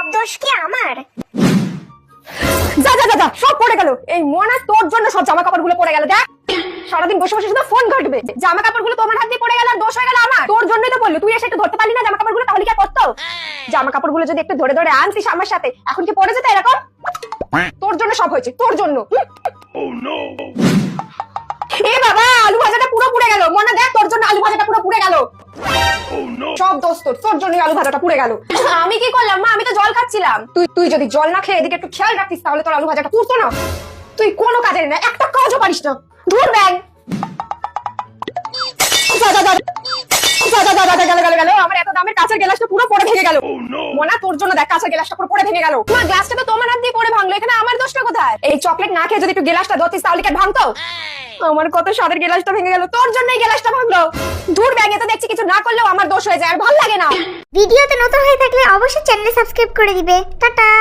সব দোষ কি আমার? যা যা যা যা, সব পড়ে গেল। এই মোনা তোর জন্য সব জামা কাপড় গুলো পড়ে গেল। দেখ সারাদিন বসে বসে শুধু ফোন ঘাটবে, জামা কাপড় গুলো তোমার হাত দিয়ে পড়ে গেল আর দোষ হয়ে গেল আমার। তোর জন্যই তো বললো, তুই এসে একটু ধরতে পারলি না জামা কাপড় গুলো, তাহলে কি করতো? জামা কাপড় গুলো যদি একটু ধরে ধরে আনতিস আমার সাথে, এখন কি পড়ে যেত এরকম? তোর জন্য সব হয়েছে, তোর জন্য। এ বাবা, আলু ভাজাটা পুরো পুড়ে গেল। মনে দেখ, তোর জন্য আলু ভাজাটা পুরো পুড়ে গেল। সব দোষ তোর জন্যই আলু ভাজাটা পুড়ে গেল। আমি কি করলাম মা? আমি তো জল খাচ্ছিলাম। তুই যদি জল না খেয়ে এদিকে একটু খেয়াল রাখতিস, তাহলে তোর আলু ভাজাটা পুড়তো না। তুই কোনো কাজের না, একটা কাজও পারিস না। ধুর ব্যাং। আমার এত দামের কাঁচের গ্লাসটা পুরো পড়ে ভেঙে গেল। মোনা তোর জন্য দেখ, কাঁচের গ্লাসটা পুরো পড়ে ভেঙে গেল। মা, গ্লাসটা তো তোমার হাত দিয়ে পড়ে ভাঙলো, এখানে আমার দোষটা কোথায়? এই চকলেট না খেয়ে যদি একটু গ্লাসটা ধরতিস, তাহলে কি ভাঙতো? আমার কত স্বাদের গ্লাসটা ভেঙে গেল, তোর জন্যই গ্লাসটা ভাঙলো। দূর ব্যাগে তো দেখছি কিছু না করলেও আমার দোষ হয়ে যায়, আর ভালো লাগে না। ভিডিওতে নতুন হয়ে থাকলে অবশ্যই চ্যানেল সাবস্ক্রাইব করে দিবে। টাটা।